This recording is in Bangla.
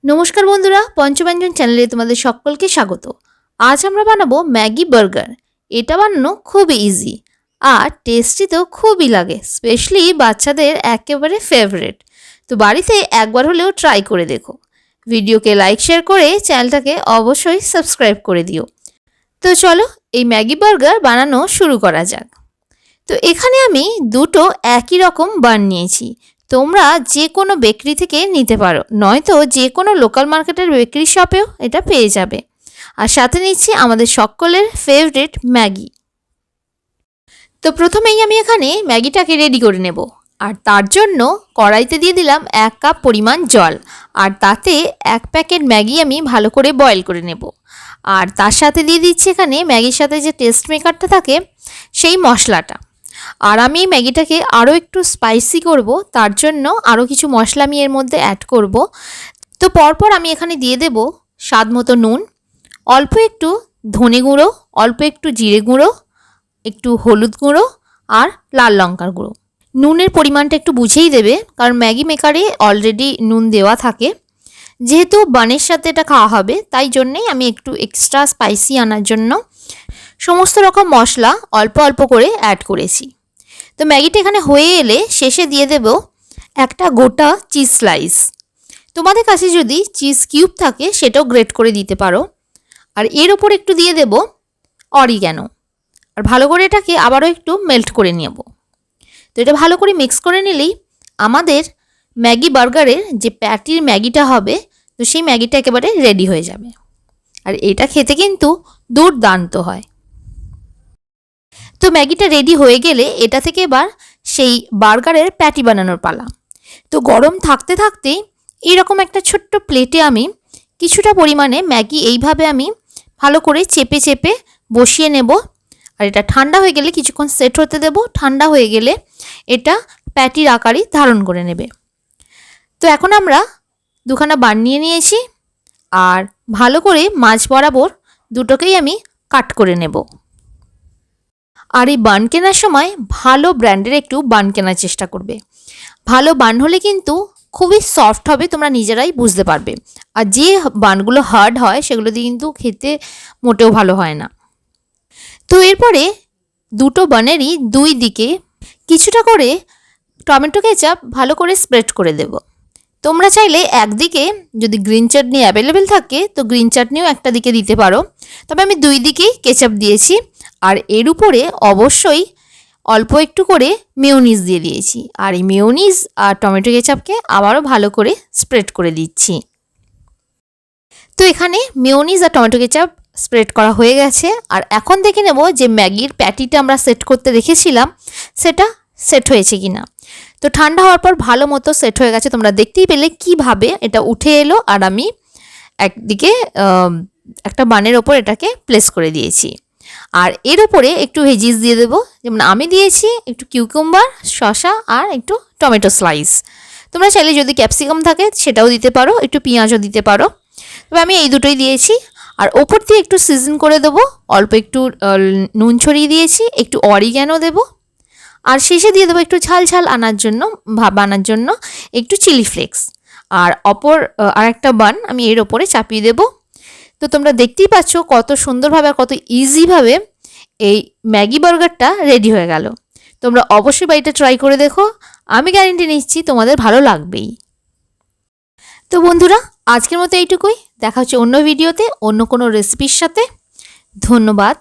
নমস্কার বন্ধুরা, পঞ্চব্যঞ্জন চ্যানেলে তোমাদের সকলকে স্বাগত। আজ আমরা বানাবো ম্যাগি বার্গার। এটা বানানো খুবই ইজি আর টেস্টি তো খুবই লাগে, স্পেশালি বাচ্চাদের একেবারে ফেভারিট। তো বাড়িতে একবার হলেও ট্রাই করে দেখো। ভিডিওকে লাইক শেয়ার করে চ্যানেলটাকে অবশ্যই সাবস্ক্রাইব করে দিও। তো চলো এই ম্যাগি বার্গার বানানো শুরু করা যাক। তো এখানে আমি দুটো একই রকম বান নিয়েছি। তোমরা যে কোনো বেকারি থেকে নিতে পারো, নয়তো যে কোনো লোকাল মার্কেটের বেকারি শপেও এটা পেয়ে যাবে। আর সাথে নিচ্ছি আমাদের সকলের ফেভারিট ম্যাগি। তো প্রথমেই আমি এখানে ম্যাগিটাকে রেডি করে নেব। আর তার জন্য কড়াইতে দিয়ে দিলাম 1 কাপ পরিমাণ জল, আর তাতে 1 প্যাকেট ম্যাগি আমি ভালো করে বয়েল করে নেব। আর তার সাথে দিয়ে দিচ্ছি এখানে ম্যাগির সাথে যে টেস্ট মেকারটা থাকে সেই মশলাটা। আর আমি ম্যাগিটাকে আরও একটু স্পাইসি করব, তার জন্য আরও কিছু মশলা আমি এর মধ্যে অ্যাড করব। তো পরপর আমি এখানে দিয়ে দেব স্বাদ মতো নুন, অল্প একটু ধনে গুঁড়ো, অল্প একটু জিরে গুঁড়ো, একটু হলুদ গুঁড়ো আর লাল লঙ্কার গুঁড়ো। নুনের পরিমাণটা একটু বুঝেই দেবে, কারণ ম্যাগি মেকারে অলরেডি নুন দেওয়া থাকে। যেহেতু বানের সাথে এটা খাওয়া হবে, তাই জন্যেই আমি একটু এক্সট্রা স্পাইসি আনার জন্য সমস্ত রকম মশলা অল্প অল্প করে অ্যাড করেছি। তো ম্যাগিটা এখানে হয়ে এলে শেষে দিয়ে দেব একটা গোটা চিজ স্লাইস। তোমাদের কাছে যদি চিজ কিউব থাকে সেটাও গ্রেট করে দিতে পারো। আর এর ওপর একটু দিয়ে দেব অরিগ্যানো। আর ভালো করে এটাকে আবারও একটু মেল্ট করে নেব। তো এটা ভালো করে মিক্স করে নিলেই আমাদের ম্যাগি বার্গারের যে প্যাটির ম্যাগিটা হবে, তো সেই ম্যাগিটা একেবারে রেডি হয়ে যাবে। আর এটা খেতে কিন্তু দুর্দান্ত হয়। তো ম্যাগিটা রেডি হয়ে গেলে এটা থেকে এবার সেই বার্গারের প্যাটি বানানোর পালা। তো গরম থাকতে থাকতেই এইরকম একটা ছোট্ট প্লেটে আমি কিছুটা পরিমাণে ম্যাগি এইভাবে আমি ভালো করে চেপে চেপে বসিয়ে নেব। আর এটা ঠান্ডা হয়ে গেলে কিছুক্ষণ সেট হতে দেব। ঠান্ডা হয়ে গেলে এটা প্যাটির আকারই ধারণ করে নেবে। তো এখন আমরা দুখানা বান নিয়ে নিয়েছি, আর ভালো করে মাঝ বরাবর দুটোকেই আমি কাট করে নেব। আর এই বান কেনার সময় ভালো ব্র্যান্ডের একটু বান কেনার চেষ্টা করবে। ভালো বান হলে কিন্তু খুবই সফট হবে, তোমরা নিজেরাই বুঝতে পারবে। আর যে বানগুলো হার্ড হয় সেগুলো দিয়ে কিন্তু খেতে মোটেও ভালো হয় না। তো এরপরে দুটো বানেরই দুই দিকে কিছুটা করে টমেটো কেচাপ ভালো করে স্প্রেড করে দেব। তোমরা চাইলে একদিকে যদি গ্রিন চাটনি অ্যাভেলেবেল থাকে তো গ্রিন চাটনিও একটা দিকে দিতে পারো, তবে আমি দুই দিকেই কেচাপ দিয়েছি। আর এর উপরে অবশ্যই অল্প একটু করে মেয়োনিজ দিয়ে দিয়েছি। আর এই মেয়োনিজ আর টমেটো কেচাপকে আবারও ভালো করে স্প্রেড করে দিচ্ছি। তো এখানে মেয়োনিজ আর টমেটো কেচাপ স্প্রেড করা হয়ে গেছে। আর এখন দেখে নেব যে ম্যাগির প্যাটিটা আমরা সেট করতে রেখেছিলাম সেটা সেট হয়েছে কি না। তো ঠান্ডা হওয়ার পর ভালো মতো সেট হয়ে গেছে। তোমরা দেখতেই পেলে কিভাবে এটা উঠে এলো। আর আমি একদিকে একটা বানের ওপর এটাকে প্লেস করে দিয়েছি। আর এর উপরে একটু ভেজিস দিয়ে দেবো, যেমন আমি দিয়েছি একটু কিউকাম্বার, শসা আর একটু টমেটো স্লাইস। তোমরা চাইলে যদি ক্যাপসিকাম থাকে সেটাও দিতে পারো, একটু পেঁয়াজও দিতে পারো, তবে আমি এই দুটোই দিয়েছি। আর ওপর দিয়ে একটু সিজন করে দেবো, অল্প একটু নুন ছড়িয়ে দিয়েছি, একটু অরিগ্যানো দেবো। আর শেষে দিয়ে দেবো একটু ঝাল ঝাল বানার জন্য একটু চিলি ফ্লেক্স। আর আরেকটা বান আমি এর ওপরে চাপিয়ে দেবো। তো তোমরা দেখতেই পাচ্ছ কত সুন্দরভাবে আর কত ইজিভাবে এই ম্যাগি বার্গারটা রেডি হয়ে গেল। তোমরা অবশ্যই বাড়িতে ট্রাই করে দেখো, আমি গ্যারেন্টি নিচ্ছি তোমাদের ভালো লাগবেই। তো বন্ধুরা, আজকের মতো এইটুকুই। দেখা হচ্ছে অন্য ভিডিওতে অন্য কোনো রেসিপির সাথে। ধন্যবাদ।